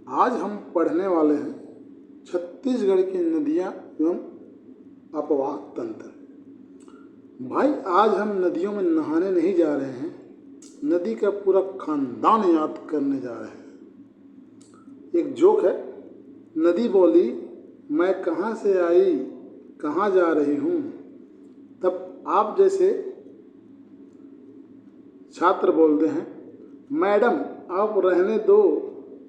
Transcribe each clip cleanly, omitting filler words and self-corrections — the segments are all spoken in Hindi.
आज हम पढ़ने वाले हैं छत्तीसगढ़ की नदियाँ एवं अपवाह तंत्र। भाई आज हम नदियों में नहाने नहीं जा रहे हैं, नदी का पूरा खानदान याद करने जा रहे हैं। एक जोक है, नदी बोली मैं कहाँ से आई कहाँ जा रही हूँ। तब आप जैसे छात्र बोलते हैं, मैडम आप रहने दो,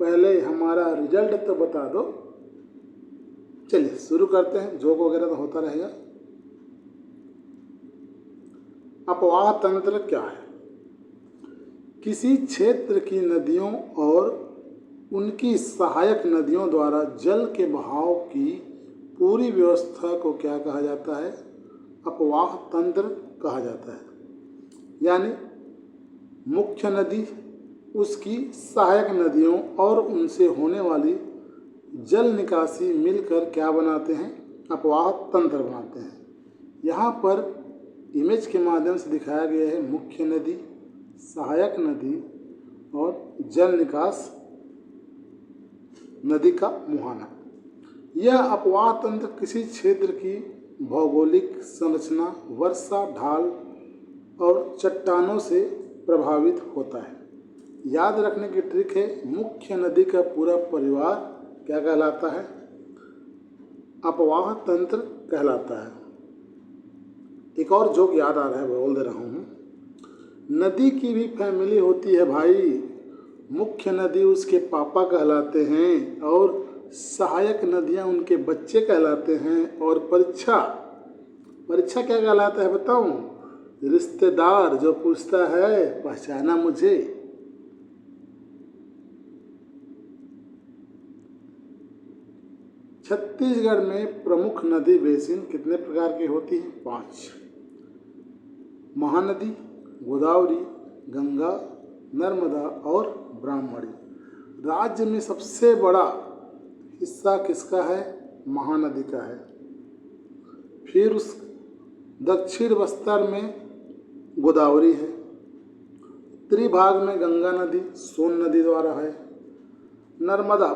पहले हमारा रिजल्ट तो बता दो। चलिए शुरू करते हैं, जोक वगैरह तो होता रहेगा। अपवाह तंत्र क्या है? किसी क्षेत्र की नदियों और उनकी सहायक नदियों द्वारा जल के बहाव की पूरी व्यवस्था को क्या कहा जाता है? अपवाह तंत्र कहा जाता है। यानी मुख्य नदी, उसकी सहायक नदियों और उनसे होने वाली जल निकासी मिलकर क्या बनाते हैं? अपवाह तंत्र बनाते हैं। यहाँ पर इमेज के माध्यम से दिखाया गया है मुख्य नदी, सहायक नदी और जल निकास नदी का मुहाना। यह अपवाह तंत्र किसी क्षेत्र की भौगोलिक संरचना, वर्षा, ढाल और चट्टानों से प्रभावित होता है। याद रखने की ट्रिक है, मुख्य नदी का पूरा परिवार क्या कहलाता है? अपवाह तंत्र कहलाता है। एक और जोक याद आ रहा है, बोल दे रहा हूँ। नदी की भी फैमिली होती है भाई, मुख्य नदी उसके पापा कहलाते हैं और सहायक नदियाँ उनके बच्चे कहलाते हैं। और परीक्षा क्या कहलाता है बताऊँ? रिश्तेदार जो पूछता है पहचाना मुझे। छत्तीसगढ़ में प्रमुख नदी बेसिन कितने प्रकार की होती हैं? 5। महानदी, गोदावरी, गंगा, नर्मदा और ब्राह्मणी। राज्य में सबसे बड़ा हिस्सा किसका है? महानदी का है। फिर उस दक्षिण बस्तर में गोदावरी है। उत्तरी भाग में गंगा नदी सोन नदी द्वारा है। नर्मदा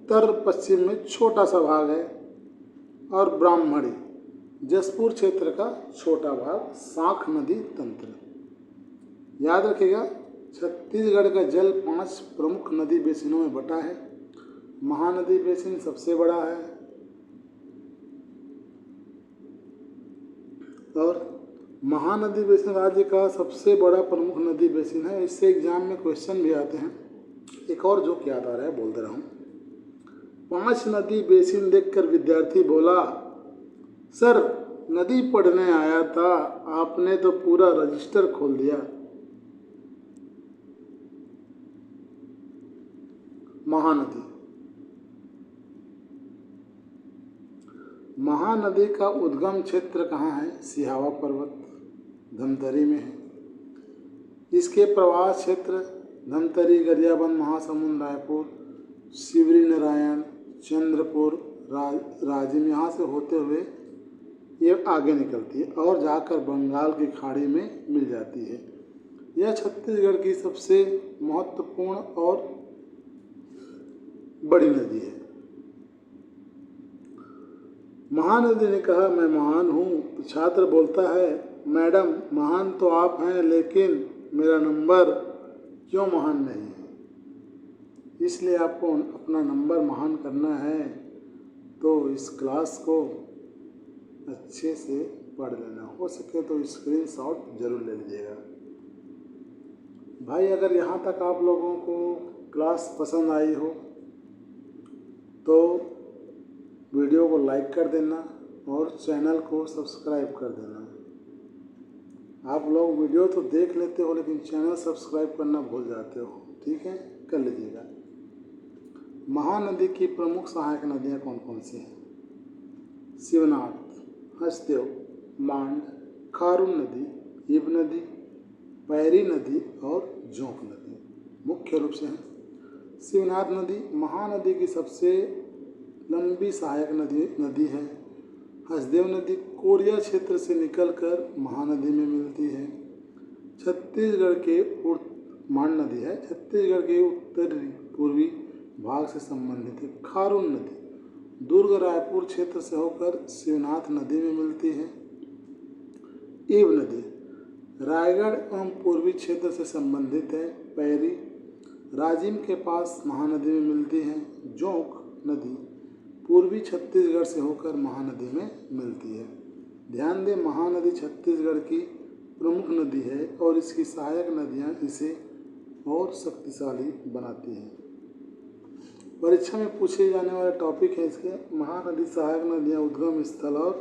उत्तर पश्चिम में छोटा सा भाग है। और ब्राह्मणी जसपुर क्षेत्र का छोटा भाग, साख नदी तंत्र। याद रखिएगा, छत्तीसगढ़ का जल 5 प्रमुख नदी बेसिनों में बटा है। महानदी बेसिन सबसे बड़ा है और महानदी बेसिन राज्य का सबसे बड़ा प्रमुख नदी बेसिन है। इससे एग्जाम में क्वेश्चन भी आते हैं। एक और जो याद आ रहा है, बोल दे रहा हूँ। 5 नदी बेसिन देखकर विद्यार्थी बोला, सर नदी पढ़ने आया था, आपने तो पूरा रजिस्टर खोल दिया। महानदी का उद्गम क्षेत्र कहाँ है? सिहावा पर्वत धमतरी में है। इसके प्रवाह क्षेत्र धमतरी, गरियाबंद, महासमुंद, रायपुर, शिवरी नारायण, चंद्रपुर, राजिम, यहाँ से होते हुए ये आगे निकलती है और जाकर बंगाल की खाड़ी में मिल जाती है। यह छत्तीसगढ़ की सबसे महत्वपूर्ण और बड़ी नदी है। महानदी ने कहा मैं महान हूँ। छात्र बोलता है, मैडम महान तो आप हैं, लेकिन मेरा नंबर क्यों महान नहीं है? इसलिए आपको अपना नंबर महान करना है तो इस क्लास को अच्छे से पढ़ लेना, हो सके तो स्क्रीनशॉट जरूर ले लीजिएगा। भाई अगर यहाँ तक आप लोगों को क्लास पसंद आई हो तो वीडियो को लाइक कर देना और चैनल को सब्सक्राइब कर देना। आप लोग वीडियो तो देख लेते हो लेकिन चैनल सब्सक्राइब करना भूल जाते हो, ठीक है, कर लीजिएगा। महानदी की प्रमुख सहायक नदियाँ कौन कौन सी हैं? शिवनाथ, हसदेव, मांड, खारून नदी, हिब नदी, पैरी नदी और जोंक नदी मुख्य रूप से हैं। शिवनाथ नदी महानदी की सबसे लंबी सहायक नदी है। हसदेव नदी कोरिया क्षेत्र से निकलकर महानदी में मिलती है। छत्तीसगढ़ के मांड नदी है, छत्तीसगढ़ के उत्तरी पूर्वी भाग से संबंधित है। खारून नदी दुर्ग रायपुर क्षेत्र से होकर शिवनाथ नदी में मिलती है। ईव नदी रायगढ़ एवं पूर्वी क्षेत्र से संबंधित है। पैरी राजिम के पास महानदी में मिलती है। जोंक नदी पूर्वी छत्तीसगढ़ से होकर महानदी में मिलती है। ध्यान दें, महानदी छत्तीसगढ़ की प्रमुख नदी है और इसकी सहायक नदियां इसे और शक्तिशाली बनाती हैं। परीक्षा में पूछे जाने वाले टॉपिक है इसके महानदी, सहायक नदियां, उद्गम स्थल और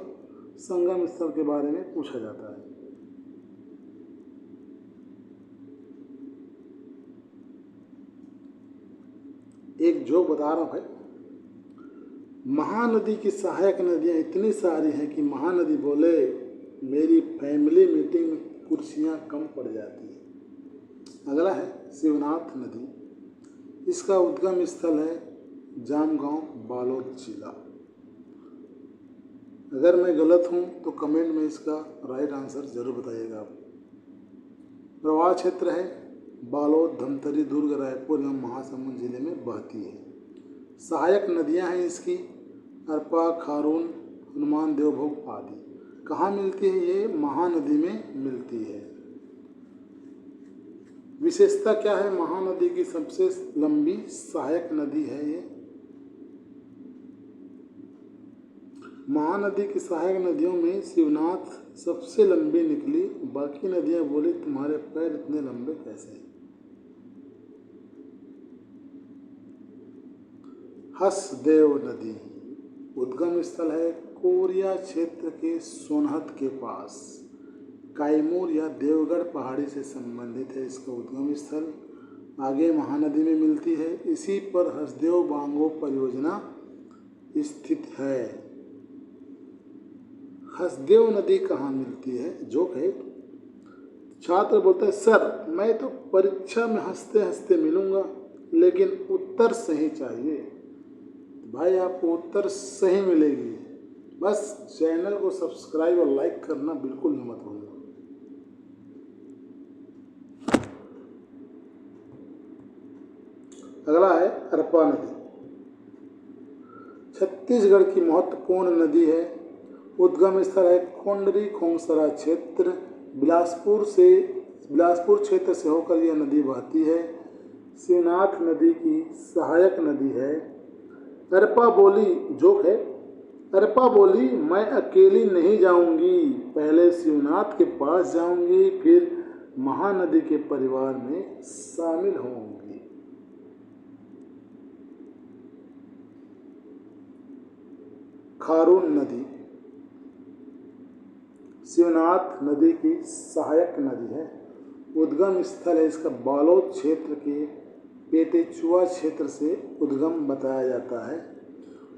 संगम स्थल के बारे में पूछा जाता है। एक जोक बता रहा हूँ भाई। महानदी की सहायक नदियाँ इतनी सारी हैं कि महानदी बोले मेरी फैमिली मीटिंग में कुर्सियाँ कम पड़ जाती हैं। अगला है शिवनाथ नदी। इसका उद्गम स्थल है जामगांव, बालोद जिला। अगर मैं गलत हूँ तो कमेंट में इसका राइट आंसर जरूर बताइएगा आप। प्रवाह क्षेत्र है बालोद, धमतरी, दुर्ग, रायपुर एवं महासमुंद जिले में बहती है। सहायक नदियां हैं इसकी अरपा, खारून, हनुमान देवभोग आदि। कहाँ मिलती है ये? महानदी में मिलती है। विशेषता क्या है महानदी की? सबसे लंबी सहायक नदी है ये। महानदी की सहायक नदियों में शिवनाथ सबसे लंबी निकली। बाकी नदियां बोली तुम्हारे पैर इतने लंबे कैसे? हसदेव नदी उद्गम स्थल है कोरिया क्षेत्र के सोनहत के पास। कैमूर या देवगढ़ पहाड़ी से संबंधित है इसका उद्गम स्थल। आगे महानदी में मिलती है। इसी पर हसदेव बांगो परियोजना स्थित है। हसदेव नदी कहाँ मिलती है? जोक है। छात्र बोलता है सर मैं तो परीक्षा में हंसते हंसते मिलूंगा लेकिन उत्तर सही चाहिए। भाई आपको उत्तर सही मिलेगी, बस चैनल को सब्सक्राइब और लाइक करना बिल्कुल मत भूलना। अगला है अरपा नदी। छत्तीसगढ़ की महत्वपूर्ण नदी है। उद्गम स्थल है खोंडरी खोंगसरा क्षेत्र। बिलासपुर क्षेत्र से होकर यह नदी बहती है। शिवनाथ नदी की सहायक नदी है। अरपा बोली, जोक है, अरपा बोली मैं अकेली नहीं जाऊंगी, पहले शिवनाथ के पास जाऊंगी फिर महानदी के परिवार में शामिल होंगी। खारून नदी शिवनाथ नदी की सहायक नदी है। उद्गम स्थल है इसका बालोद क्षेत्र के पेटेचुआ क्षेत्र से उद्गम बताया जाता है।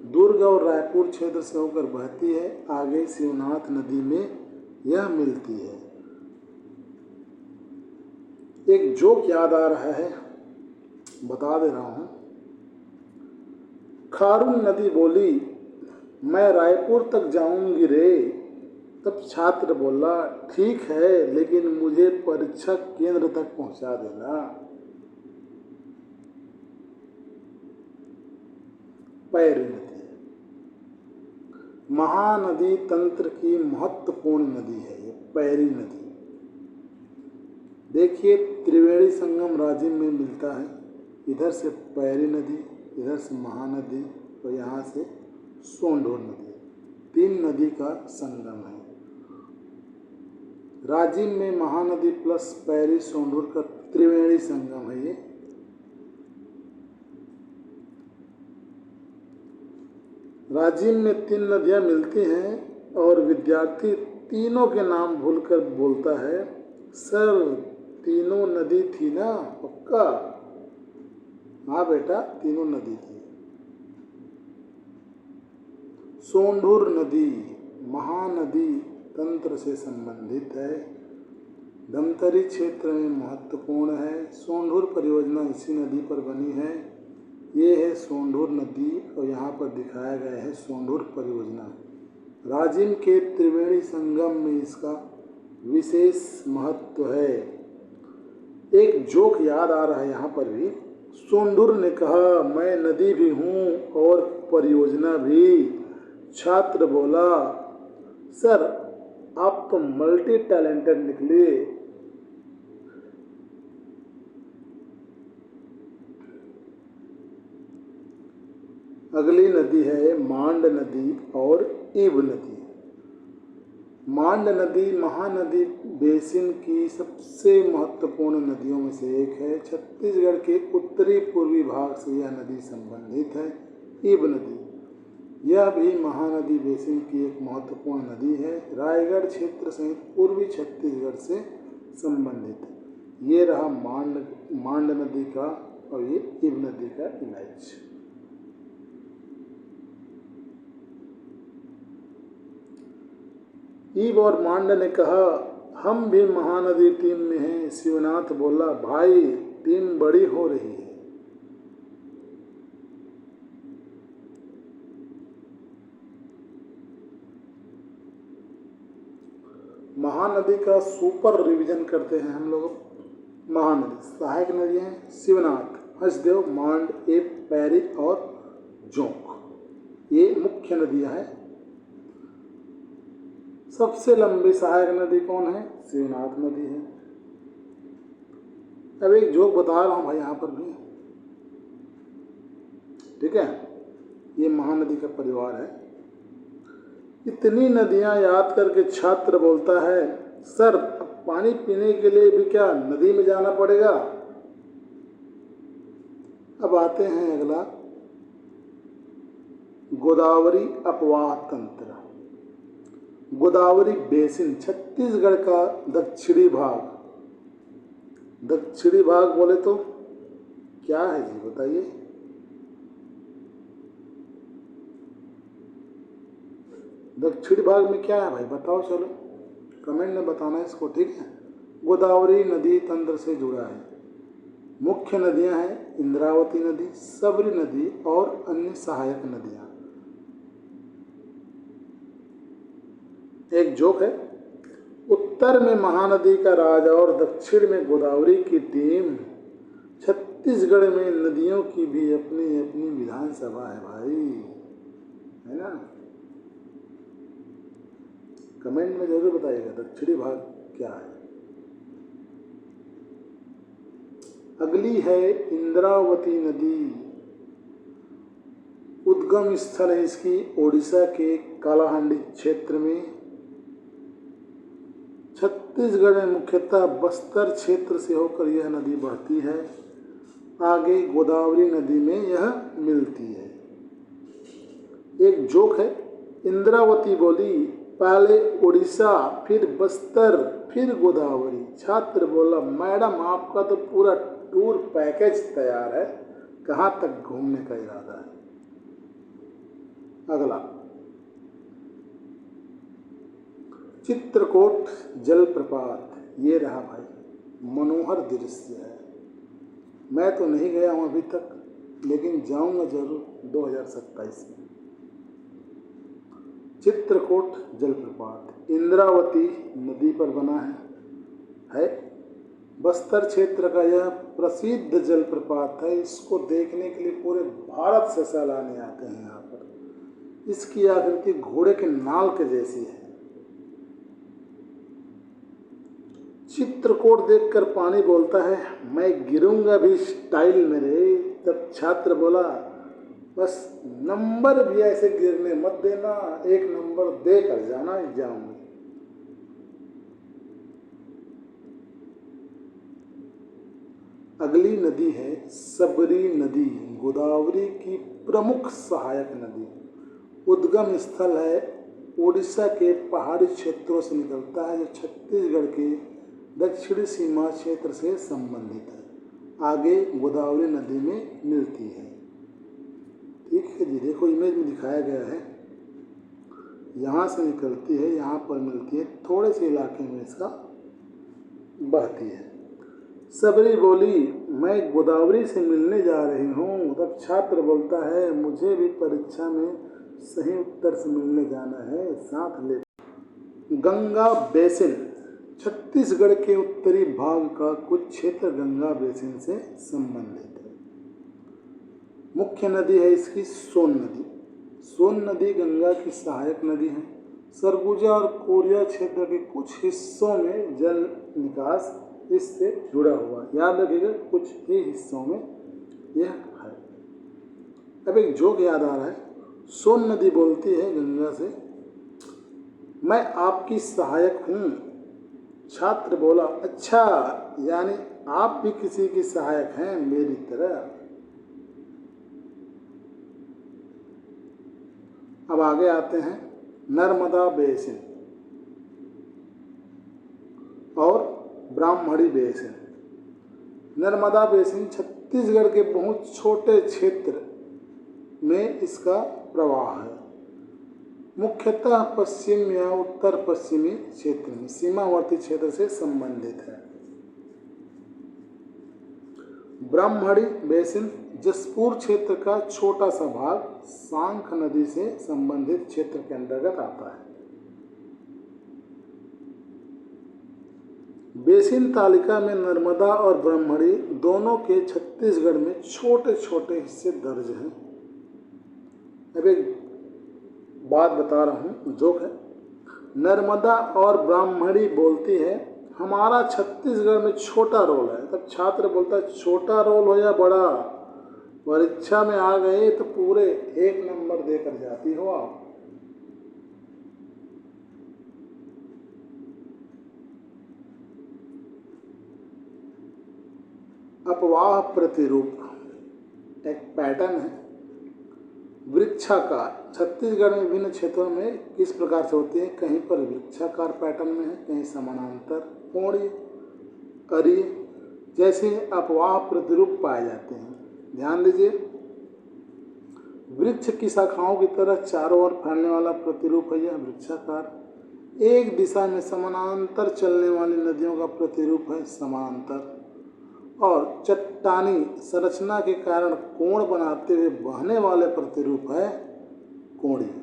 दुर्ग और रायपुर क्षेत्र से होकर बहती है। आगे शिवनाथ नदी में यह मिलती है। एक जोक याद आ रहा है, बता दे रहा हूं। खारून नदी बोली मैं रायपुर तक जाऊंगी रे। तब छात्र बोला ठीक है लेकिन मुझे परीक्षा केंद्र तक पहुंचा देना। पैरी नदी महानदी तंत्र की महत्वपूर्ण नदी है ये पैरी नदी। देखिए त्रिवेणी संगम राजिम में मिलता है। इधर से पैरी नदी, इधर से महानदी और यहाँ से सोंढूर नदी, तीन नदी का संगम है। राजिम में महानदी प्लस पैरी सोंढूर का त्रिवेणी संगम है ये। राजिम में तीन नदियां मिलती हैं और विद्यार्थी तीनों के नाम भूलकर बोलता है सर तीनों नदी थी ना? पक्का? हाँ बेटा तीनों नदी थी। सोंढूर नदी महानदी तंत्र से संबंधित है। धमतरी क्षेत्र में महत्वपूर्ण है। सोंढूर परियोजना इसी नदी पर बनी है। ये है सोंढूर नदी और यहाँ पर दिखाया गया है सोंढूर परियोजना। राजिम के त्रिवेणी संगम में इसका विशेष महत्व है। एक जोक याद आ रहा है यहाँ पर भी। सोंडूर ने कहा, मैं नदी भी हूँ और परियोजना भी। छात्र बोला, सर आप तो मल्टी टैलेंटेड निकले। अगली नदी है मांड नदी और ईब नदी। मांड नदी महानदी बेसिन की सबसे महत्वपूर्ण नदियों में से एक है। छत्तीसगढ़ के उत्तरी पूर्वी भाग से यह नदी संबंधित है। ईब नदी, यह भी महानदी बेसिन की एक महत्वपूर्ण नदी है। रायगढ़ क्षेत्र सहित पूर्वी छत्तीसगढ़ से संबंधित है। ये रहा मांड नदी का और ये ईब नदी का इमेज। ईब और मांड ने कहा, हम भी महानदी टीम में हैं। शिवनाथ बोला, भाई टीम बड़ी हो रही है। महानदी का सुपर रिवीजन करते हैं हम लोग। महानदी सहायक नदियाँ हैं शिवनाथ, हंसदेव, मांड, एब, पैरी और जोंक, ये मुख्य नदियाँ हैं। सबसे लंबी सहायक नदी कौन है? शिवनाथ नदी है। अब एक जोक बता रहा हूँ भाई यहाँ पर भी, ठीक है। ये महानदी का परिवार है। इतनी नदियाँ याद करके छात्र बोलता है, सर पानी पीने के लिए भी क्या नदी में जाना पड़ेगा? अब आते हैं अगला, गोदावरी अपवाह तंत्र। गोदावरी बेसिन छत्तीसगढ़ का दक्षिणी भाग। दक्षिणी भाग बोले तो क्या है जी, बताइए। दक्षिणी भाग में क्या है भाई, बताओ, चलो कमेंट में बताना इसको, ठीक है। गोदावरी नदी तंत्र से जुड़ा है। मुख्य नदियां हैं इंद्रावती नदी, सबरी नदी और अन्य सहायक नदियां। एक जोक है, उत्तर में महानदी का राज और दक्षिण में गोदावरी की टीम। छत्तीसगढ़ में नदियों की भी अपनी अपनी विधानसभा है भाई, है ना। कमेंट में जरूर बताइएगा दक्षिणी भाग क्या है। अगली है इंद्रावती नदी। उद्गम स्थल है इसकी ओडिशा के कालाहांडी क्षेत्र में। छत्तीसगढ़ में मुख्यतः बस्तर क्षेत्र से होकर यह नदी बहती है। आगे गोदावरी नदी में यह मिलती है। एक जोक है, इंद्रावती बोली, पहले उड़ीसा फिर बस्तर फिर गोदावरी। छात्र बोला, मैडम आपका तो पूरा टूर पैकेज तैयार है, कहाँ तक घूमने का इरादा है? अगला, चित्रकोट जलप्रपात। ये रहा भाई, मनोहर दृश्य है। मैं तो नहीं गया हूँ अभी तक, लेकिन जाऊंगा जरूर 2027 में। चित्रकोट जलप्रपात इंद्रावती नदी पर बना है। बस्तर क्षेत्र का यह प्रसिद्ध जलप्रपात है। इसको देखने के लिए पूरे भारत से सैलानी आते हैं यहाँ पर। इसकी आकृति घोड़े के नाल के जैसी है। चित्रकोट देखकर पानी बोलता है, मैं गिरूंगा भी स्टाइल में रे। तब छात्र बोला, बस नंबर भी ऐसे गिरने मत देना, एक नंबर दे कर जाना एग्जाम में। अगली नदी है सबरी नदी, गोदावरी की प्रमुख सहायक नदी। उद्गम स्थल है उड़ीसा के पहाड़ी क्षेत्रों से निकलता है, जो छत्तीसगढ़ के दक्षिणी सीमा क्षेत्र से संबंधित है। आगे गोदावरी नदी में मिलती है। ठीक है जी, देखो इमेज में दिखाया गया है। यहाँ से निकलती है, यहाँ पर मिलती है, थोड़े से इलाके में इसका बहती है। सबरी बोली, मैं गोदावरी से मिलने जा रही हूँ। तब छात्र बोलता है, मुझे भी परीक्षा में सही उत्तर से मिलने जाना है, साथ ले। गंगा बेसिन छत्तीसगढ़ के उत्तरी भाग का कुछ क्षेत्र गंगा बेसिन से संबंधित है। मुख्य नदी है इसकी सोन नदी। सोन नदी गंगा की सहायक नदी है। सरगुजा और कोरिया क्षेत्र के कुछ हिस्सों में जल निकास इससे जुड़ा हुआ, याद रखिएगा कुछ ही हिस्सों में यह है। अब एक जोक याद आ रहा है। सोन नदी बोलती है गंगा से, मैं आपकी सहायक हूँ। छात्र बोला, अच्छा यानी आप भी किसी की सहायक हैं मेरी तरह। अब आगे आते हैं नर्मदा बेसिन और ब्राह्मणी बेसिन। नर्मदा बेसिन छत्तीसगढ़ के बहुत छोटे क्षेत्र में इसका प्रवाह है, मुख्यतः पश्चिम या उत्तर पश्चिमी क्षेत्र में सीमावर्ती क्षेत्र से संबंधित है। ब्राह्मणी बेसिन जसपुर क्षेत्र का छोटा सा भाग सांख नदी से संबंधित क्षेत्र के अंतर्गत आता है। बेसिन तालिका में नर्मदा और ब्राह्मणी दोनों के छत्तीसगढ़ में छोटे छोटे हिस्से दर्ज हैं। अब एक बात बता रहा हूँ, जोक है। नर्मदा और ब्राह्मणी बोलती है, हमारा छत्तीसगढ़ में छोटा रोल है। तब छात्र बोलता है, छोटा रोल हो या बड़ा, परीक्षा में आ गए तो पूरे 1 नंबर देकर जाती हो आप। अपवाह प्रतिरूप एक पैटर्न है। वृक्षाकार छत्तीसगढ़ में विभिन्न क्षेत्रों में किस प्रकार से होती है, कहीं पर वृक्षाकार पैटर्न में है, कहीं समानांतर, कोणीय, अरीय जैसे अपवाह प्रतिरूप पाए जाते हैं। ध्यान दीजिए, वृक्ष की शाखाओं की तरह चारों ओर फैलने वाला प्रतिरूप है यह वृक्षाकार। एक दिशा में समानांतर चलने वाली नदियों का प्रतिरूप है समांतर, और चट्टानी संरचना के कारण कोण बनाते हुए बहने वाले प्रतिरूप है कोणीय।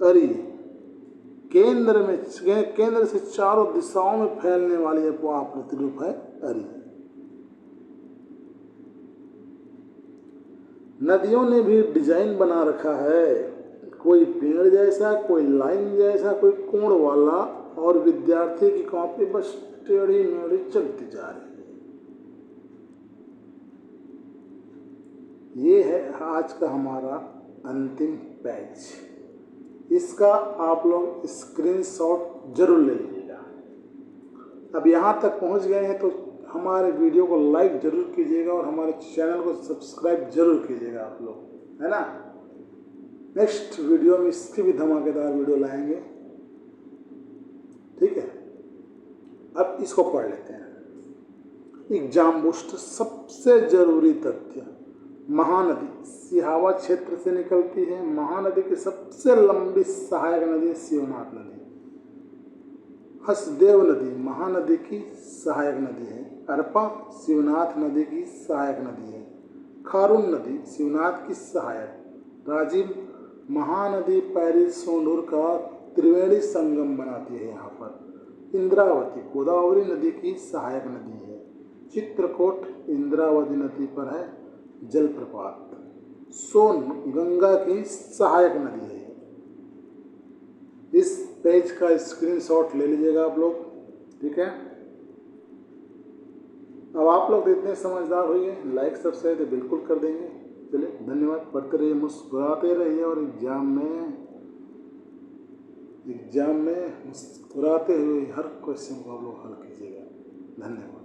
अरीय केंद्र से चारों दिशाओं में फैलने वाली अपवाह प्रतिरूप है अरीय। नदियों ने भी डिजाइन बना रखा है, कोई पेड़ जैसा, कोई लाइन जैसा, कोई कोण वाला, और विद्यार्थी की कॉपी बस टेढ़ी मेढ़ी चलती जा रही है। ये है आज का हमारा अंतिम पेज। इसका आप लोग स्क्रीनशॉट जरूर ले लीजिएगा। अब यहाँ तक पहुँच गए हैं तो हमारे वीडियो को लाइक जरूर कीजिएगा और हमारे चैनल को सब्सक्राइब जरूर कीजिएगा आप लोग, है ना। नेक्स्ट वीडियो में इसकी भी धमाकेदार वीडियो लाएंगे, ठीक है। अब इसको पढ़ लेते हैं। एग्जाम बूस्ट सबसे जरूरी तथ्य, महानदी सिहावा क्षेत्र से निकलती है। महानदी की सबसे लंबी सहायक नदी शिवनाथ नदी। हसदेव नदी महानदी की सहायक नदी है। अरपा शिवनाथ नदी की सहायक नदी है। खारून नदी शिवनाथ की सहायक। राजिम महानदी पैरी सोंढूर का त्रिवेणी संगम बनाती है यहाँ पर। इंद्रावती गोदावरी नदी की सहायक नदी है। चित्रकूट इंद्रावती नदी पर है जलप्रपात। सोन गंगा की सहायक नदी है। इस पेज का स्क्रीनशॉट ले लीजिएगा आप लोग, ठीक है। अब आप लोग इतने समझदार होइए, लाइक सब्सक्राइब तो बिल्कुल कर देंगे। चलिए धन्यवाद। पढ़ते रहिए, मुस्कुराते रहिए और एग्जाम में मुस्कुराते हुए हर क्वेश्चन को आप लोग हल कीजिएगा। धन्यवाद।